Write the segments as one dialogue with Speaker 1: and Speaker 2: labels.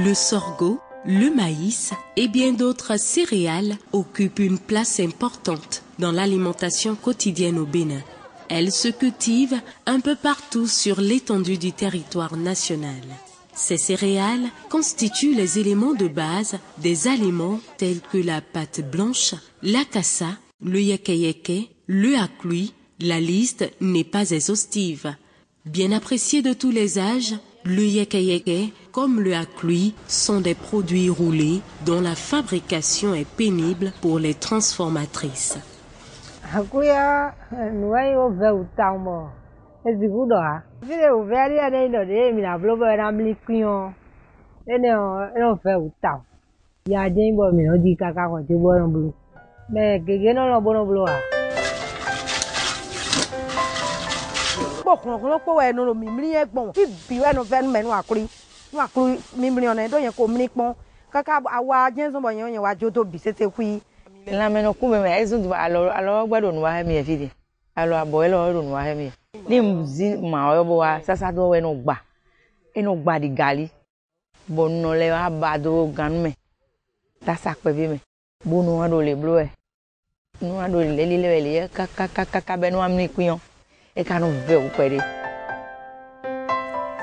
Speaker 1: Le sorgho, le maïs et bien d'autres céréales occupent une place importante dans l'alimentation quotidienne au Bénin. Elles se cultivent un peu partout sur l'étendue du territoire national. Ces céréales constituent les éléments de base des aliments tels que la pâte blanche, la cassa, le yeke-yeke, le akloui. La liste n'est pas exhaustive. Bien apprécié de tous les âges, le yeke-yeke comme le akloui sont des produits roulés dont la fabrication est pénible pour les transformatrices.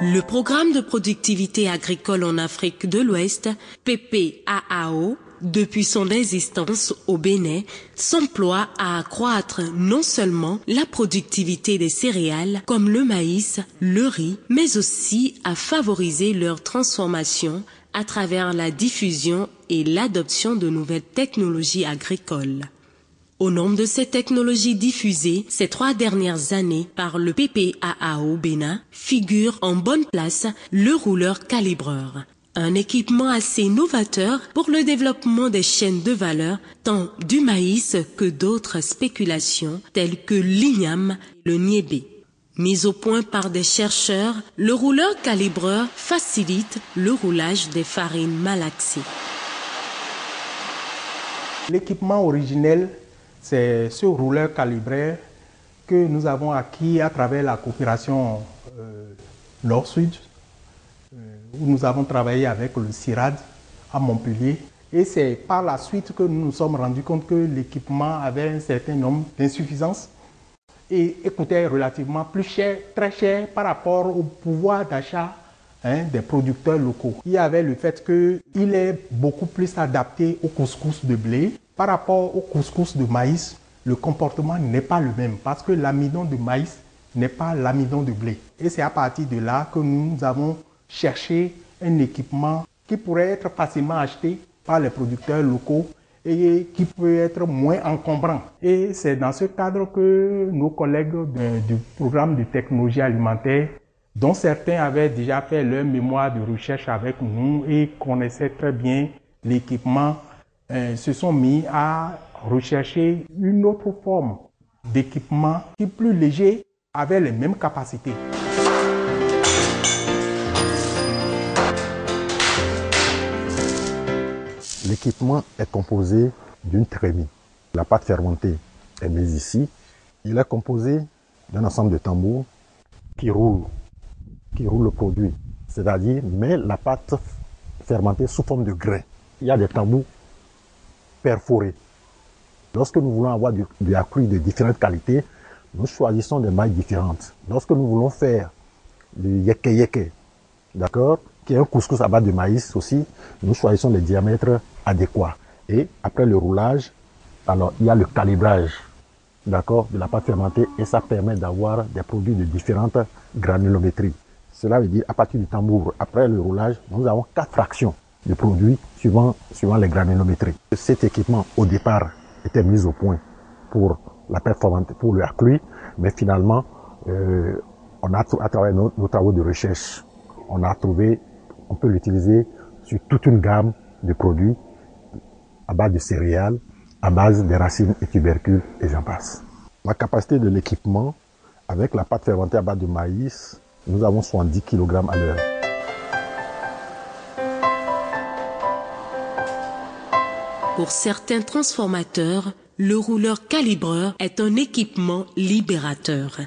Speaker 1: Le programme de productivité agricole en Afrique de l'Ouest, PPAAO, depuis son existence au Bénin, s'emploie à accroître non seulement la productivité des céréales comme le maïs, le riz, mais aussi à favoriser leur transformation à travers la diffusion et l'adoption de nouvelles technologies agricoles. Au nombre de ces technologies diffusées ces 3 dernières années par le PPAAO Bénin figure en bonne place le rouleur calibreur. Un équipement assez novateur pour le développement des chaînes de valeur tant du maïs que d'autres spéculations telles que l'igname, le niébé. Mis au point par des chercheurs, le rouleur calibreur facilite le roulage des farines malaxées.
Speaker 2: L'équipement originel, c'est ce rouleur calibré que nous avons acquis à travers la coopération Nord-Sud, où nous avons travaillé avec le CIRAD à Montpellier. Et c'est par la suite que nous nous sommes rendus compte que l'équipement avait un certain nombre d'insuffisances et coûtait relativement plus cher, très cher par rapport au pouvoir d'achat des producteurs locaux. Il y avait le fait qu'il est beaucoup plus adapté au couscous de blé. Par rapport au couscous de maïs, le comportement n'est pas le même parce que l'amidon de maïs n'est pas l'amidon de blé. Et c'est à partir de là que nous avons cherché un équipement qui pourrait être facilement acheté par les producteurs locaux et qui peut être moins encombrant. Et c'est dans ce cadre que nos collègues du programme de technologie alimentaire, dont certains avaient déjà fait leur mémoire de recherche avec nous et connaissaient très bien l'équipement, se sont mis à rechercher une autre forme d'équipement qui, plus léger, avait les mêmes capacités.
Speaker 3: L'équipement est composé d'une trémie. La pâte fermentée est mise ici. Il est composé d'un ensemble de tambours qui roulent le produit, c'est-à-dire met la pâte fermentée sous forme de grains. Il y a des tambours perforés. Lorsque nous voulons avoir du akloui de différentes qualités, nous choisissons des mailles différentes. Lorsque nous voulons faire du yeke-yeke, d'accord, qui est un couscous à base de maïs aussi, nous choisissons les diamètres adéquats. Et après le roulage, alors il y a le calibrage, d'accord, de la pâte fermentée et ça permet d'avoir des produits de différentes granulométries. Cela veut dire à partir du tambour, après le roulage, nous avons 4 fractions de produits suivant les granulométries. Cet équipement au départ était mis au point pour la performance, pour le akloui, mais finalement, on a à travers nos travaux de recherche, on a trouvé, on peut l'utiliser sur toute une gamme de produits à base de céréales, à base de racines et tubercules, et j'en passe. La capacité de l'équipement, avec la pâte fermentée à base de maïs, nous avons 70 kg à l'heure.
Speaker 1: Pour certains transformateurs, le rouleur calibreur est un équipement libérateur.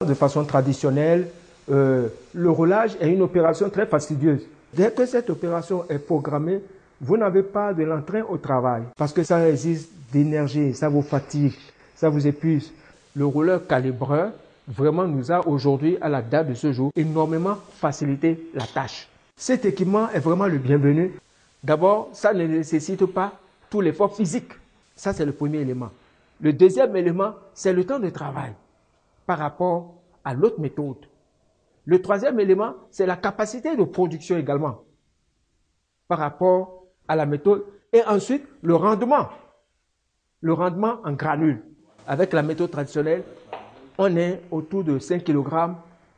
Speaker 4: De façon traditionnelle, le roulage est une opération très fastidieuse. Dès que cette opération est programmée, vous n'avez pas de l'entrain au travail parce que ça exige d'énergie, ça vous fatigue, ça vous épuise. Le rouleur calibreur vraiment nous a aujourd'hui, à la date de ce jour, énormément facilité la tâche. Cet équipement est vraiment le bienvenu. D'abord, ça ne nécessite pas tout l'effort physique. Ça, c'est le premier élément. Le deuxième élément, c'est le temps de travail par rapport à l'autre méthode. Le troisième élément, c'est la capacité de production également par rapport à la méthode. Et ensuite, le rendement en granules. Avec la méthode traditionnelle, on est autour de 5 kg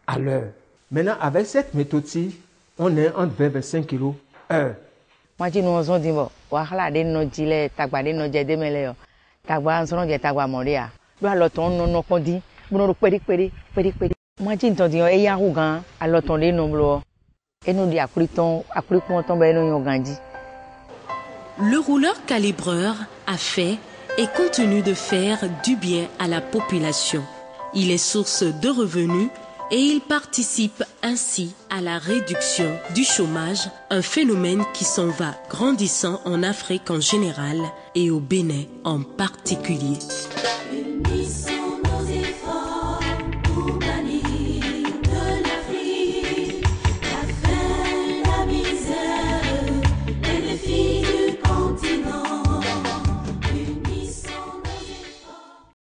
Speaker 4: à l'heure. Maintenant, avec cette méthode-ci, on est entre 20 et 25 kg heure.
Speaker 5: Moi, je suis dit, wahala de no jile, tagba de no jede mele yo, tagba ansono je tagba moria. Do aloton no kondi, buno pedi. Moi, je dis, e ya rugan, aloton de no blo. E no di akuripon tombe no yon ganji.
Speaker 1: Le rouleur calibreur a fait et continue de faire du bien à la population. Il est source de revenus et il participe ainsi à la réduction du chômage, un phénomène qui s'en va grandissant en Afrique en général et au Bénin en particulier. Unissons nos efforts.